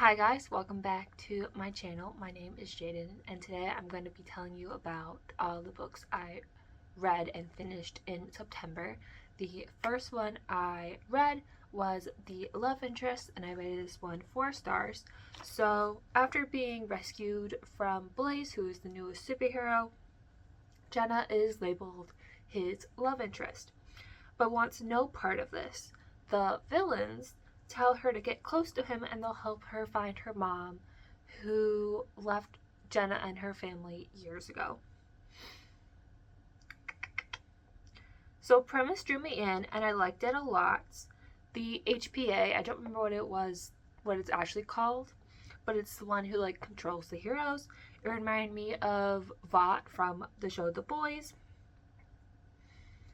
Hi guys, welcome back to my channel. My name is Jaden and today I'm going to be telling you about all the books I read and finished in September. The first one I read was The Love Interest and I rated this one 4 stars. So after being rescued from Blaze, who is the newest superhero, Jenna is labeled his love interest, but wants no part of this. The villains tell her to get close to him and they'll help her find her mom, who left Jenna and her family years ago. So premise drew me in and I liked it a lot. The HPA, I don't remember what it's actually called, but it's the one who controls the heroes. It reminded me of Vought from the show The Boys,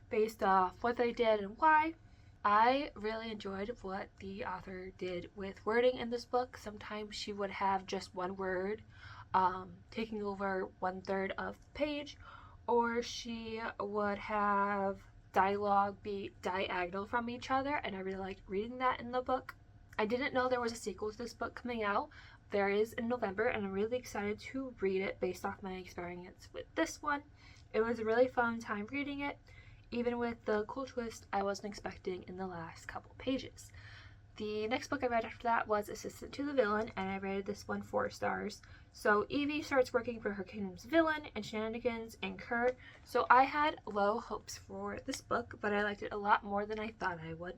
based off what they did and why. I really enjoyed what the author did with wording in this book. Sometimes she would have just one word taking over 1/3 of the page, or she would have dialogue be diagonal from each other, and I really liked reading that in the book. I didn't know there was a sequel to this book coming out. There is in November, and I'm really excited to read it based off my experience with this one. It was a really fun time reading it, even with the cool twist I wasn't expecting in the last couple pages. The next book I read after that was Assistant to the Villain, and I rated this one 4 stars. So Evie starts working for her kingdom's villain, and shenanigans incur. So I had low hopes for this book, but I liked it a lot more than I thought I would.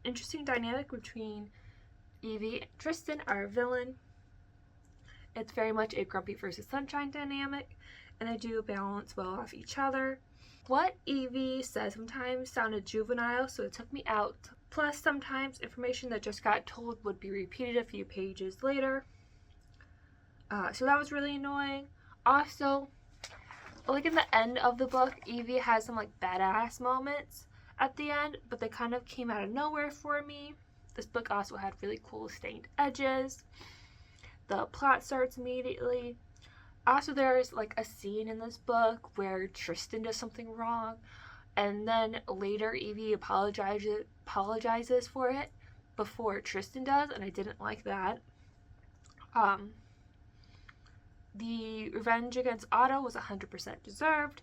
Interesting dynamic between Evie and Tristan, our villain. It's very much a Grumpy versus Sunshine dynamic, and they do balance well off each other. What Evie said sometimes sounded juvenile, so it took me out. Plus, sometimes information that just got told would be repeated a few pages later. So that was really annoying. Also, in the end of the book, Evie has some badass moments at the end, but they kind of came out of nowhere for me. This book also had really cool stained edges. The plot starts immediately. Also, there's a scene in this book where Tristan does something wrong, and then later Evie apologizes for it before Tristan does, and I didn't like that. The revenge against Otto was 100% deserved.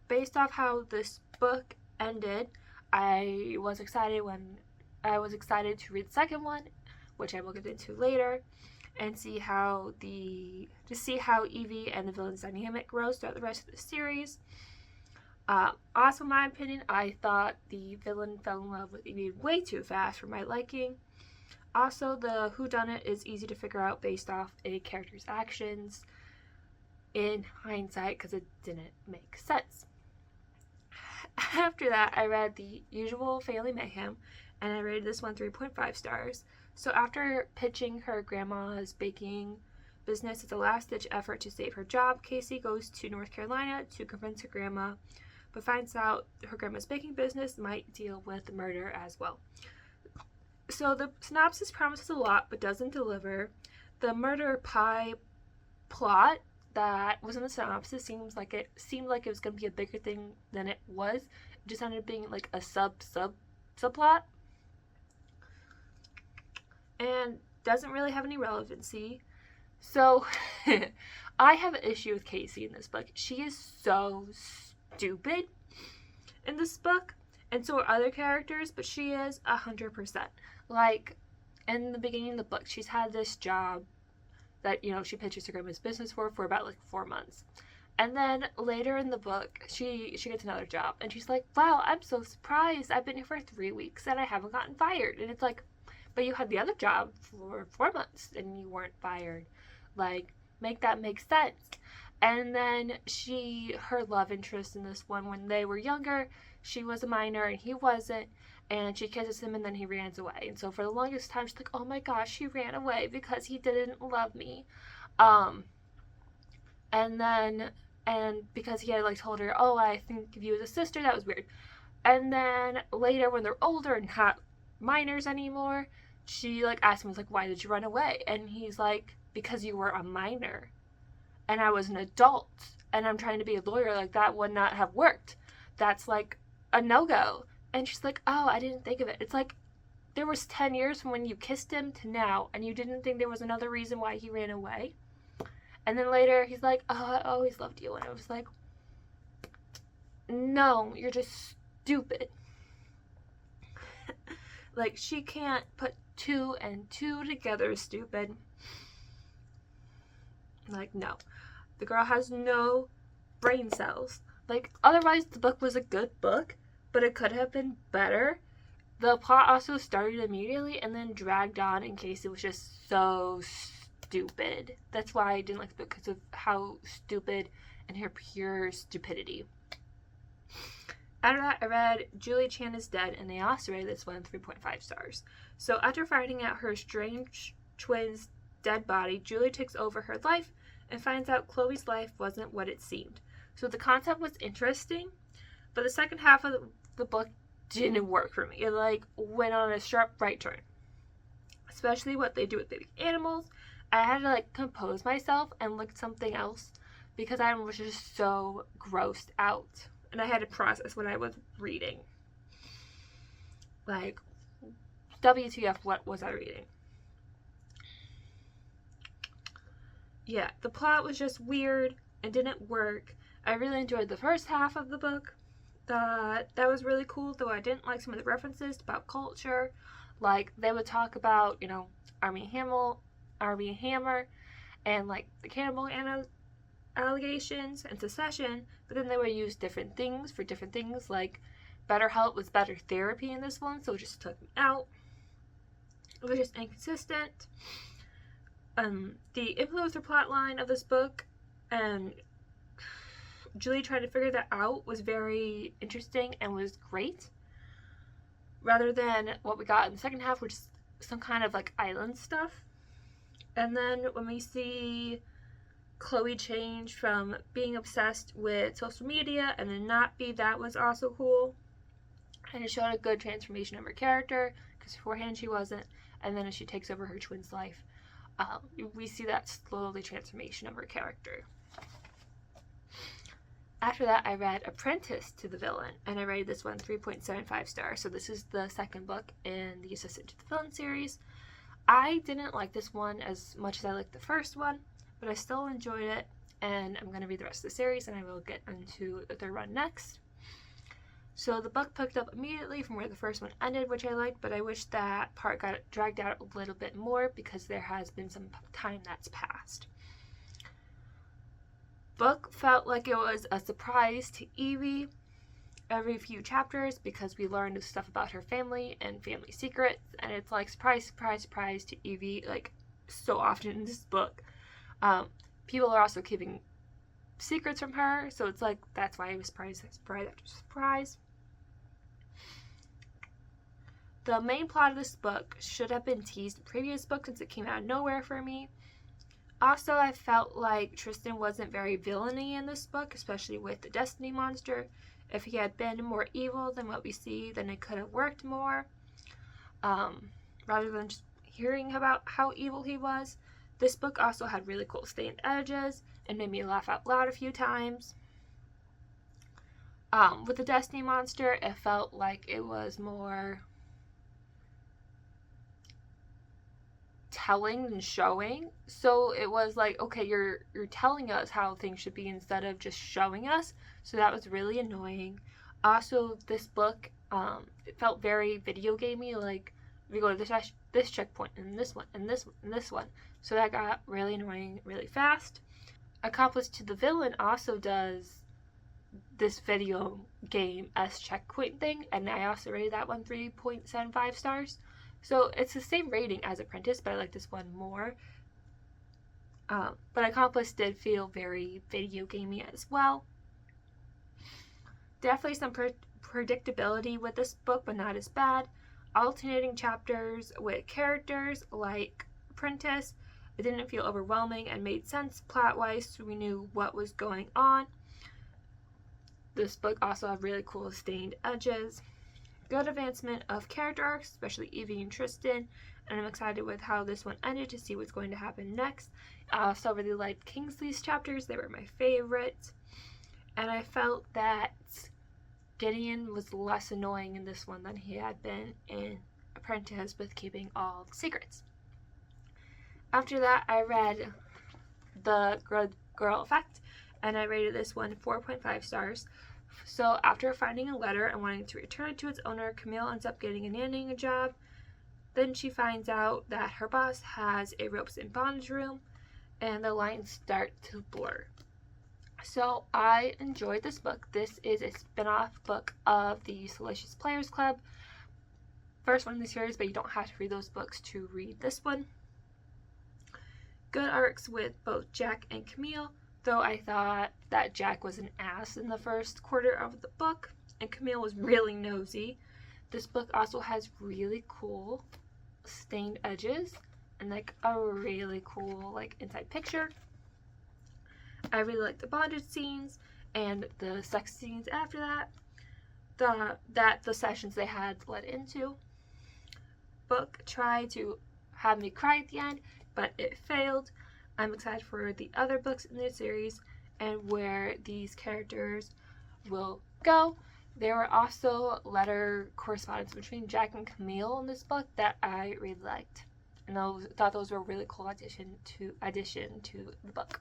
Based off how this book ended, I was excited to read the second one, which I will get into later, and see how Evie and the villain's dynamic grows throughout the rest of the series. Also, in my opinion, I thought the villain fell in love with Evie way too fast for my liking. Also, the whodunit is easy to figure out based off a character's actions in hindsight, because it didn't make sense. After that, I read The Usual Family Mayhem, and I rated this one 3.5 stars. So after pitching her grandma's baking business as a last-ditch effort to save her job, Casey goes to North Carolina to convince her grandma, but finds out her grandma's baking business might deal with murder as well. So the synopsis promises a lot but doesn't deliver. The murder pie plot that was in the synopsis seemed like it was going to be a bigger thing than it was. It just ended up being a subplot, and doesn't really have any relevancy. So I have an issue with Casey in this book. She is so stupid in this book, and so are other characters, but she is 100%. In the beginning of the book, she's had this job that, she pitches her grandma's business for about 4 months. And then later in the book, she gets another job, and she's like, wow, I'm so surprised. I've been here for 3 weeks and I haven't gotten fired. And it's but you had the other job for 4 months and you weren't fired. Make that make sense. And then her love interest in this one, when they were younger, she was a minor and he wasn't, and she kisses him and then he runs away. And so for the longest time, she's like, oh my gosh, he ran away because he didn't love me. And because he had told her, oh, I think of you as a sister, that was weird. And then later, when they're older and not minors anymore, she asked him, why did you run away? And he's like, because you were a minor and I was an adult and I'm trying to be a lawyer. That would not have worked. That's a no-go. And she's like, oh, I didn't think of it. It's there was 10 years from when you kissed him to now, and you didn't think there was another reason why he ran away. And then later he's like, oh, I always loved you. And I was like, no, you're just stupid. Like, she can't put 2 and 2 together, stupid. Like, no. The girl has no brain cells. Like, otherwise the book was a good book, but it could have been better. The plot also started immediately and then dragged on in case it was just so stupid. That's why I didn't like the book, because of how stupid and her pure stupidity. After that, I read Julie Chan is Dead, and I also rated this one 3.5 stars. So after finding out her strange twin's dead body, Julie takes over her life and finds out Chloe's life wasn't what it seemed. So the concept was interesting, but the second half of the book didn't work for me. It like went on a sharp right turn, especially what they do with baby animals. I had to like compose myself and look at something else because I was just so grossed out, and I had to process what I was reading. Like, WTF, what was I reading? Yeah, the plot was just weird and didn't work. I really enjoyed the first half of the book. That was really cool, though I didn't like some of the references about culture. Like, they would talk about, you know, Armie Hammer, and like the cannibal allegations and secession, but then they would use different things for different things. Like, BetterHelp was better therapy in this one, so it just took me out. It was just inconsistent. The influencer plotline of this book and Julie trying to figure that out was very interesting and was great, rather than what we got in the second half, which is some kind of like island stuff. And then when we see Chloe change from being obsessed with social media and then not be, that was also cool. And it showed a good transformation of her character, because beforehand she wasn't. And then as she takes over her twin's life, we see that slowly transformation of her character. After that, I read Apprentice to the Villain, and I rated this one 3.75 stars. So this is the second book in the Assistant to the Villain series. I didn't like this one as much as I liked the first one, but I still enjoyed it, and I'm going to read the rest of the series, and I will get into the third one next. So the book picked up immediately from where the first one ended, which I liked, but I wish that part got dragged out a little bit more because there has been some time that's passed. Book felt like it was a surprise to Evie every few chapters, because we learned stuff about her family and family secrets, and it's like surprise, surprise, surprise to Evie, like so often in this book. People are also keeping secrets from her, so it's like that's why I was surprise after surprise. The main plot of this book should have been teased in the previous book, since it came out of nowhere for me. Also, I felt like Tristan wasn't very villainy in this book, especially with the Destiny monster. If he had been more evil than what we see, then it could have worked more. Rather than just hearing about how evil he was. This book also had really cool stained edges and made me laugh out loud a few times. With the Destiny monster, it felt like it was more telling than showing. So it was like, okay, you're telling us how things should be instead of just showing us. So that was really annoying. Also, this book, it felt very video gamey. Like, we go to this checkpoint and this one and this one and this one. So that got really annoying really fast. Accomplice to the Villain also does this video game as checkpoint thing, and I also rated that one 3.75 stars. So it's the same rating as Apprentice, but I like this one more. But Accomplice did feel very video gamey as well. Definitely some predictability with this book, but not as bad. Alternating chapters with characters like Apprentice. It didn't feel overwhelming and made sense plot-wise, so we knew what was going on. This book also had really cool stained edges. Good advancement of character arcs, especially Evie and Tristan, and I'm excited with how this one ended to see what's going to happen next. I also really liked Kingsley's chapters. They were my favorite. And I felt that Gideon was less annoying in this one than he had been in Apprentice with keeping all the secrets. After that, I read The Girl Effect, and I rated this one 4.5 stars. So after finding a letter and wanting to return it to its owner, Camille ends up getting a nannying job. Then she finds out that her boss has a ropes and bondage room, and the lines start to blur. So I enjoyed this book. This is a spin-off book of the Salacious Players Club. First one in the series, but you don't have to read those books to read this one. Good arcs with both Jack and Camille, though I thought that Jack was an ass in the first quarter of the book, and Camille was really nosy. This book also has really cool stained edges and like a really cool like inside picture. I really like the bondage scenes and the sex scenes after that. The sessions they had led into. Book tried to have me cry at the end, but it failed. I'm excited for the other books in this series and where these characters will go. There were also letter correspondence between Jack and Camille in this book that I really liked, and thought those were a really cool addition to the book.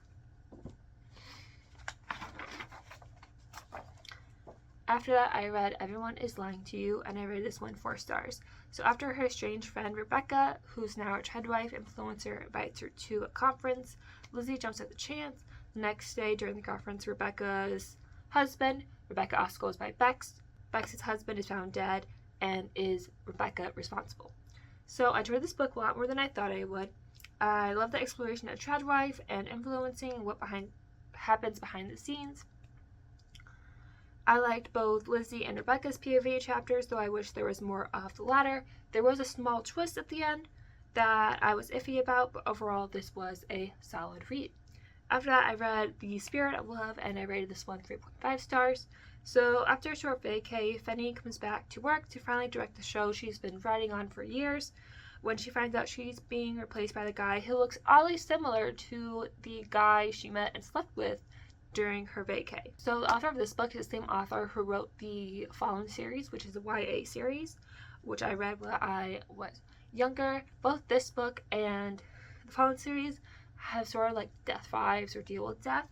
After that, I read Everyone is Lying to You, and I rated this one 4 stars. So after her estranged friend Rebecca, who's now a treadwife influencer, invites her to a conference, Lizzie jumps at the chance. The next day during the conference, Rebecca's husband, Rebecca also goes by Bex. Bex's husband is found dead, and is Rebecca responsible? So I enjoyed this book a lot more than I thought I would. I love the exploration of treadwife and influencing and what happens behind the scenes. I liked both Lizzie and Rebecca's POV chapters, though I wish there was more of the latter. There was a small twist at the end that I was iffy about, but overall this was a solid read. After that, I read The Spirit of Love, and I rated this one 3.5 stars. So after a short vacay, Fanny comes back to work to finally direct the show she's been writing on for years, when she finds out she's being replaced by the guy who looks oddly similar to the guy she met and slept with during her vacay. So the author of this book is the same author who wrote the Fallen series, which is a YA series, which I read when I was younger. Both this book and the Fallen series have sort of like death vibes or deal with death.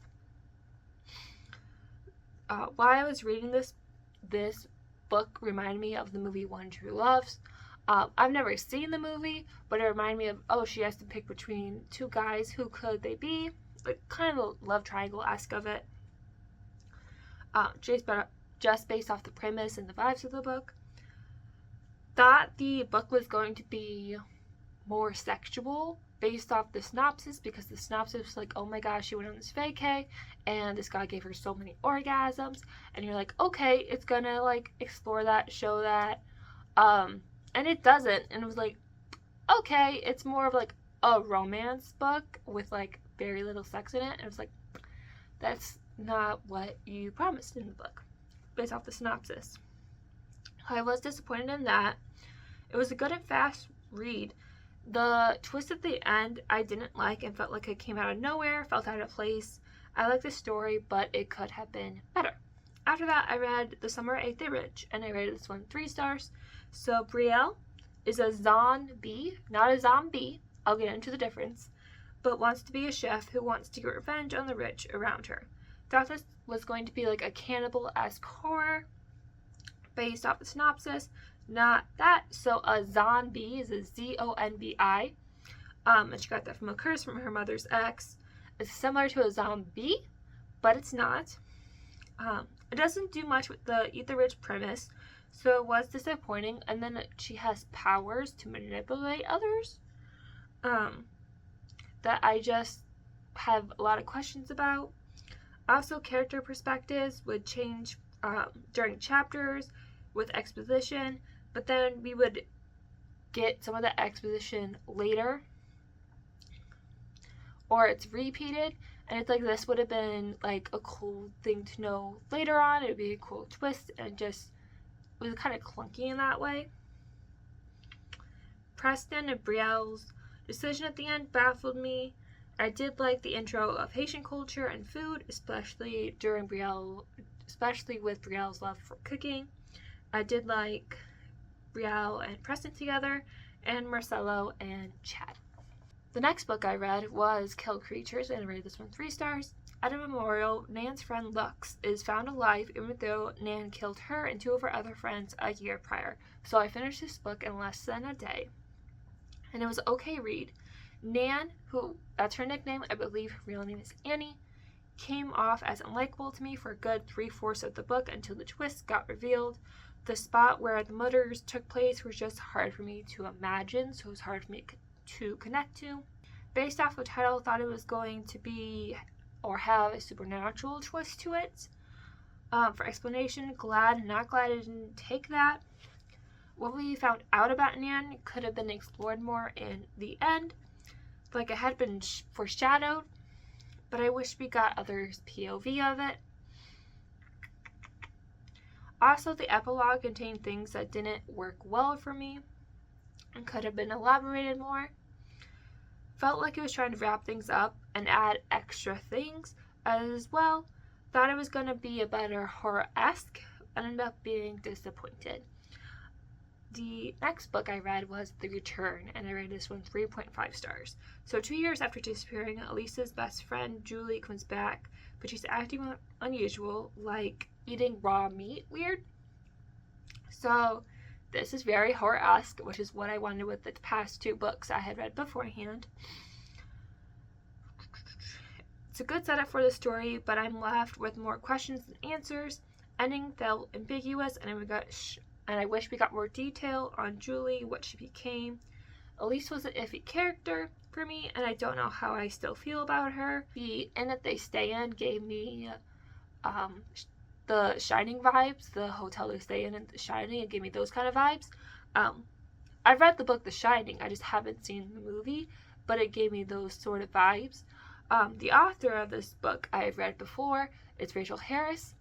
While I was reading this book reminded me of the movie One True Loves. I've never seen the movie, but it reminded me of, oh, she has to pick between two guys. Who could they be? Like, kind of a love triangle-esque of it. Just based off the premise and the vibes of the book. Thought the book was going to be more sexual based off the synopsis, because the synopsis was like, oh my gosh, she went on this vacay and this guy gave her so many orgasms, and you're like, okay, it's gonna like explore that, show that, and it doesn't. And it was like, okay, it's more of like a romance book with like very little sex in it, and it was like, that's not what you promised in the book based off the synopsis. I was disappointed in that. It was a good and fast read. The twist at the end I didn't like and felt like it came out of nowhere, felt out of place. I liked the story, but it could have been better. After that, I read The Summer Ate the Rich, and I rated this one 3 stars. So Brielle is a zombie, not a zombie, I'll get into the difference, but wants to be a chef who wants to get revenge on the rich around her. Thought this was going to be like a cannibal-esque horror based off the synopsis. Not that. So a zombie is a Z-O-N-B-I. And she got that from a curse from her mother's ex. It's similar to a zombie, but it's not. It doesn't do much with the Eat the Rich premise, so it was disappointing. And then she has powers to manipulate others that I just have a lot of questions about. Also, character perspectives would change during chapters with exposition, but then we would get some of the exposition later, or it's repeated, and it's like this would have been like a cool thing to know later on. It would be a cool twist, and just it was kind of clunky in that way. Preston and Brielle's decision at the end baffled me. I did like the intro of Haitian culture and food, especially with Brielle's love for cooking. I did like Brielle and Preston together, and Marcelo and Chad. The next book I read was Kill Creatures, and I rated this one 3 stars. At a memorial, Nan's friend Lux is found alive even though Nan killed her and 2 of her other friends a year prior. So I finished this book in less than a day, and it was an okay read. Nan, who, that's her nickname, I believe her real name is Annie, came off as unlikable to me for a good 3/4 of the book until the twist got revealed. The spot where the murders took place was just hard for me to imagine, so it was hard for me to connect to. Based off the title, I thought it was going to be or have a supernatural twist to it. For explanation, not glad I didn't take that. What we found out about Nan could have been explored more in the end, like it had been foreshadowed, but I wish we got others' POV of it. Also, the epilogue contained things that didn't work well for me and could have been elaborated more. Felt like it was trying to wrap things up and add extra things as well. Thought it was going to be a better horror-esque, and ended up being disappointed. The next book I read was The Return, and I rated this one 3.5 stars. So 2 years after disappearing, Elisa's best friend Julie comes back, but she's acting unusual, like eating raw meat weird. So this is very horror-esque, which is what I wanted with the past 2 books I had read beforehand. It's a good setup for the story, but I'm left with more questions than answers. Ending felt ambiguous, and I wish we got more detail on Julie, what she became. Elise was an iffy character for me, and I don't know how I still feel about her. The inn that they stay in gave me the Shining vibes. The hotel they stay in The Shining, it gave me those kind of vibes. I've read the book The Shining, I just haven't seen the movie, but it gave me those sort of vibes. The author of this book I've read before, it's Rachel Harris,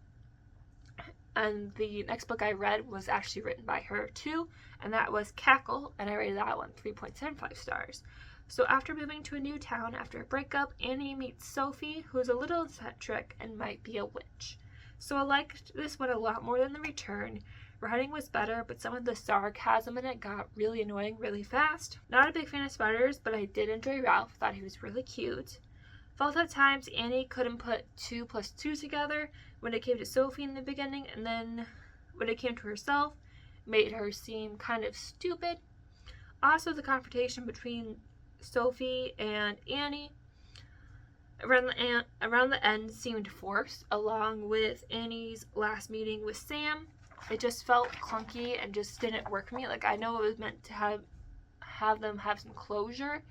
and the next book I read was actually written by her too, and that was Cackle, and I rated that one 3.75 stars. So after moving to a new town after a breakup, Annie meets Sophie, who's a little eccentric and might be a witch. So I liked this one a lot more than The Return. Writing was better, but some of the sarcasm in it got really annoying really fast. Not a big fan of spiders, but I did enjoy Ralph, thought he was really cute. Felt at times Annie couldn't put 2 + 2 together when it came to Sophie in the beginning, and then when it came to herself, made her seem kind of stupid. Also, the confrontation between Sophie and Annie around the end seemed forced, along with Annie's last meeting with Sam. It just felt clunky and just didn't work for me. Like, I know it was meant to have them have some closure.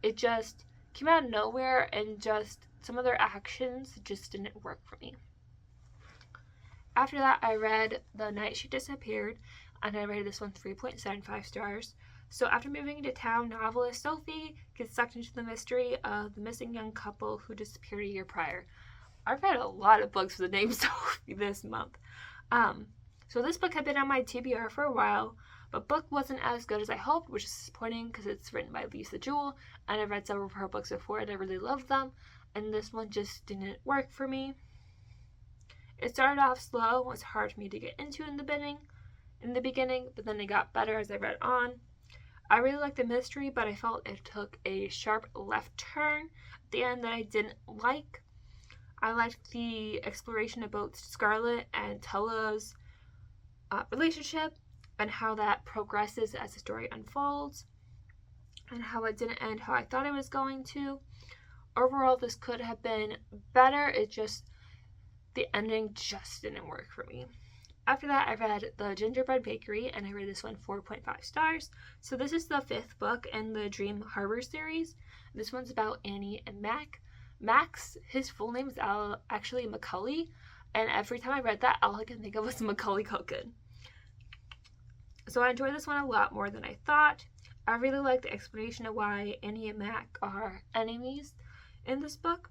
It just came out of nowhere, and just some of their actions just didn't work for me. After that, I read The Night She Disappeared, and I rated this one 3.75 stars. So after moving into town, novelist Sophie gets sucked into the mystery of the missing young couple who disappeared a year prior. I've read a lot of books with the name Sophie this month. So this book had been on my TBR for a while, but book wasn't as good as I hoped, which is disappointing because it's written by Lisa Jewell, and I've read several of her books before and I really loved them, and this one just didn't work for me. It started off slow, was hard for me to get into in the beginning, but then it got better as I read on. I really liked the mystery, but I felt it took a sharp left turn at the end that I didn't like. I liked the exploration of both Scarlett and Tella's relationship, and how that progresses as the story unfolds, and how it didn't end how I thought it was going to. Overall, this could have been better. The ending just didn't work for me. After that, I read The Gingerbread Bakery, and I rated this one 4.5 stars. So this is the 5th book in the Dream Harbor series. This one's about Annie and Max, his full name is actually Macaulay, and every time I read that, all I can think of was Macaulay Culkin. So I enjoyed this one a lot more than I thought. I really like the explanation of why Annie and Mac are enemies in this book,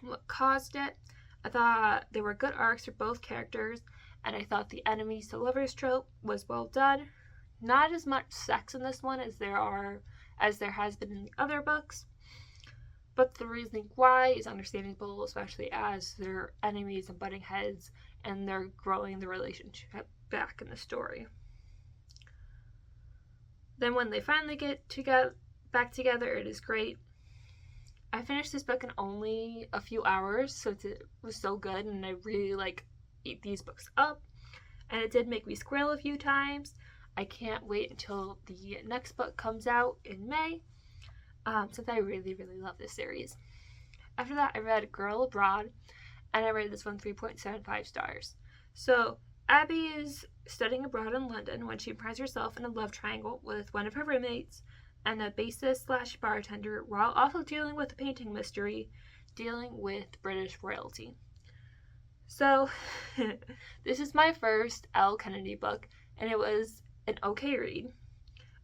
what caused it. I thought there were good arcs for both characters, and I thought the enemies to lovers trope was well done. Not as much sex in this one as there has been in the other books, but the reasoning why is understandable, especially as they're enemies and butting heads, and they're growing the relationship back in the story. Then when they finally get back together, it is great. I finished this book in only a few hours, so it was so good, and I really eat these books up. And it did make me squirrel a few times. I can't wait until the next book comes out in May, since I really, really love this series. After that, I read Girl Abroad, and I rated this one 3.75 stars. So, Abby is studying abroad in London when she finds herself in a love triangle with one of her roommates and a bassist/bartender, while also dealing with a painting mystery, dealing with British royalty. So, this is my first Elle Kennedy book, and it was an okay read.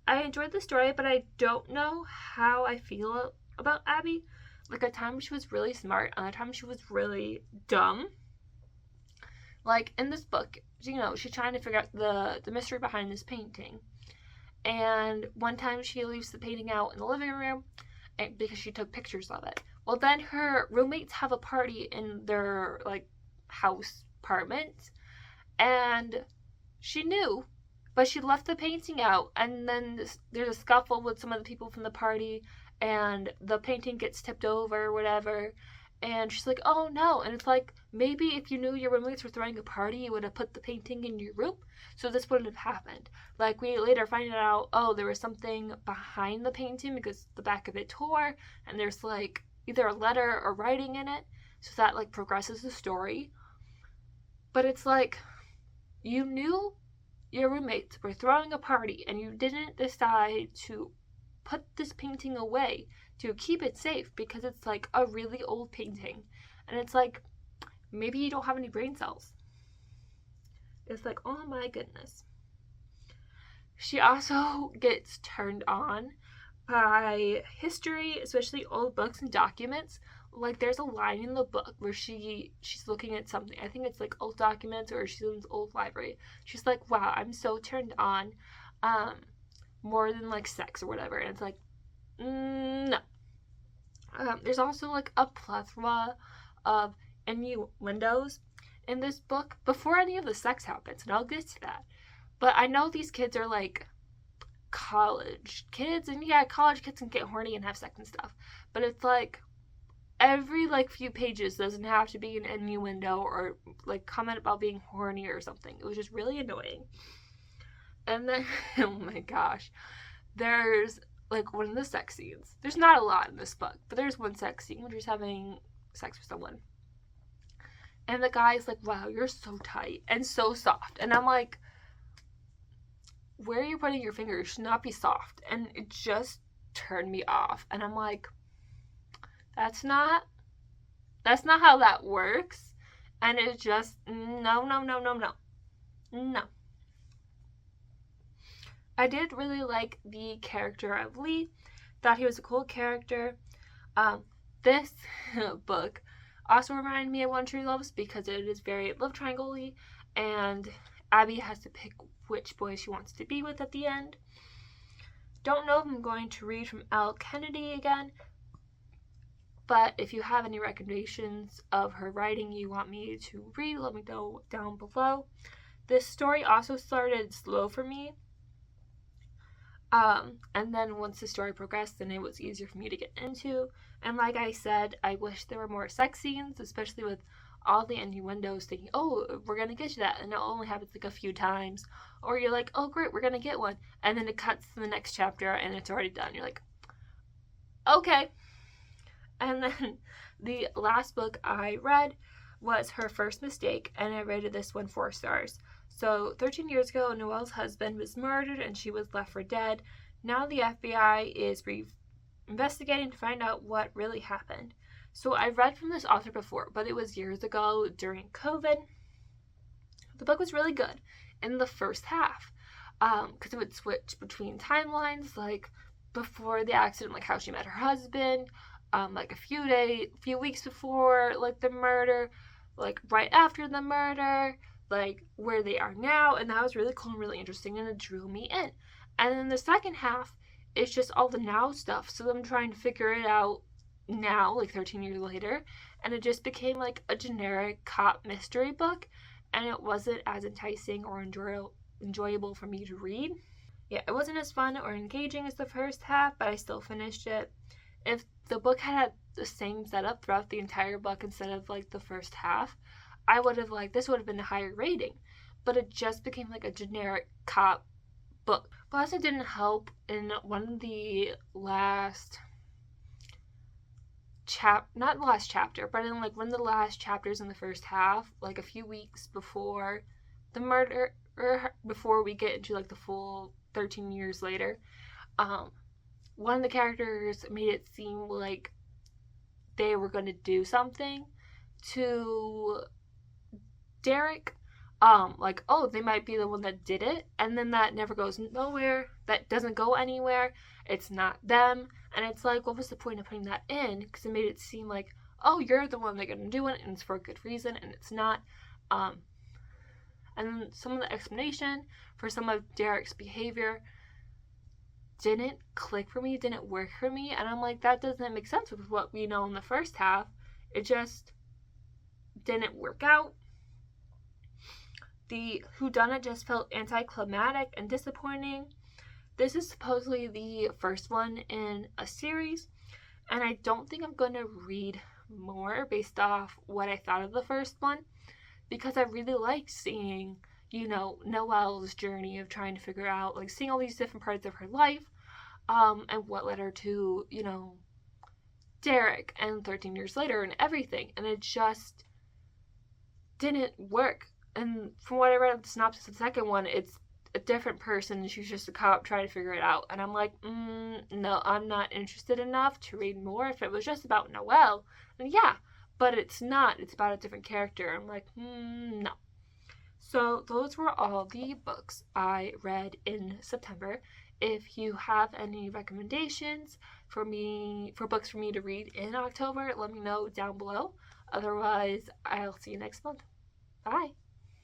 I enjoyed the story, but I don't know how I feel about Abby. At times she was really smart, other times she was really dumb. In this book, she's trying to figure out the mystery behind this painting. And one time she leaves the painting out in the living room because she took pictures of it. Well, then her roommates have a party in their, house apartment, and she knew, but she left the painting out, and then there's a scuffle with some of the people from the party, and the painting gets tipped over or whatever, and she's like, oh no, and it's maybe if you knew your roommates were throwing a party, you would have put the painting in your room, so this wouldn't have happened. We later find out, oh, there was something behind the painting because the back of it tore, and there's either a letter or writing in it, so that progresses the story. But it's you knew your roommates were throwing a party and you didn't decide to put this painting away to keep it safe because it's a really old painting, and it's maybe you don't have any brain cells. It's oh my goodness. She also gets turned on by history, especially old books and documents. There's a line in the book where she's looking at something. I think it's old documents, or she's in this old library. She's wow, I'm so turned on, more than sex or whatever. And it's no. There's also a plethora of innuendos in this book before any of the sex happens, and I'll get to that. But I know these kids are college kids, and yeah, college kids can get horny and have sex and stuff. But it's every few pages doesn't have to be an innuendo or comment about being horny or something. It was just really annoying. And then oh my gosh, there's one of the sex scenes. There's not a lot in this book, but there's one sex scene where she's having sex with someone, and the guy's wow, you're so tight and so soft, and I'm where are you putting your finger? You should not be soft. And it just turned me off, and I'm that's not how that works. And it just, no. I did really like the character of Lee. Thought he was a cool character. This book also reminded me of One Tree Loves because it is very love triangle-y, and Abby has to pick which boy she wants to be with at the end. Don't know if I'm going to read from Elle Kennedy again, but if you have any recommendations of her writing you want me to read, let me know down below. This story also started slow for me, and then once the story progressed, then it was easier for me to get into. And like I said, I wish there were more sex scenes, especially with all the innuendos, thinking, oh, we're gonna get to that, and it only happens a few times. Or you're oh great, we're gonna get one, and then it cuts to the next chapter and it's already done. You're okay. And then the last book I read was Her First Mistake, and I rated this one 4 stars. So 13 years ago, Noelle's husband was murdered and she was left for dead. Now the FBI is investigating to find out what really happened. So I read from this author before, but it was years ago during COVID. The book was really good in the first half, because it would switch between timelines, before the accident, how she met her husband, a few weeks before the murder, right after the murder, where they are now, and that was really cool and really interesting, and it drew me in. And then the second half is just all the now stuff, so I'm trying to figure it out now, 13 years later, and it just became a generic cop mystery book, and it wasn't as enticing or enjoyable for me to read. Yeah, it wasn't as fun or engaging as the first half, but I still finished it. If the book had the same setup throughout the entire book instead of like the first half, I would have like this would have been a higher rating. But it just became like a generic cop book. Plus, it didn't help in one of the last not the last chapter, but in like one of the last chapters in the first half, like a few weeks before the murder, or before we get into like the full 13 years later, um, one of the characters made it seem like they were going to do something to Derek. Like, oh, they might be the one that did it, and then that never goes nowhere. That doesn't go anywhere. It's not them, and it's like, what was the point of putting that in? Because it made it seem like, oh, you're the one that's gonna do it, and it's for a good reason, and it's not. And some of the explanation for some of Derek's behavior didn't click for me, didn't work for me, and I'm like, that doesn't make sense with what we know in the first half. It just didn't work out. The whodunit just felt anticlimactic and disappointing. This is supposedly the first one in a series, and I don't think I'm going to read more based off what I thought of the first one, because I really like seeing, Noelle's journey of trying to figure out, like, seeing all these different parts of her life, and what led her to, Derek and 13 years later and everything, and it just didn't work. And from what I read of the synopsis of the second one, it's a different person and she's just a cop trying to figure it out. And I'm like, no, I'm not interested enough to read more. If it was just about Noelle, then yeah, but it's not. It's about a different character. I'm like, no. So those were all the books I read in September. If you have any recommendations for books for me to read in October, let me know down below. Otherwise, I'll see you next month. Bye.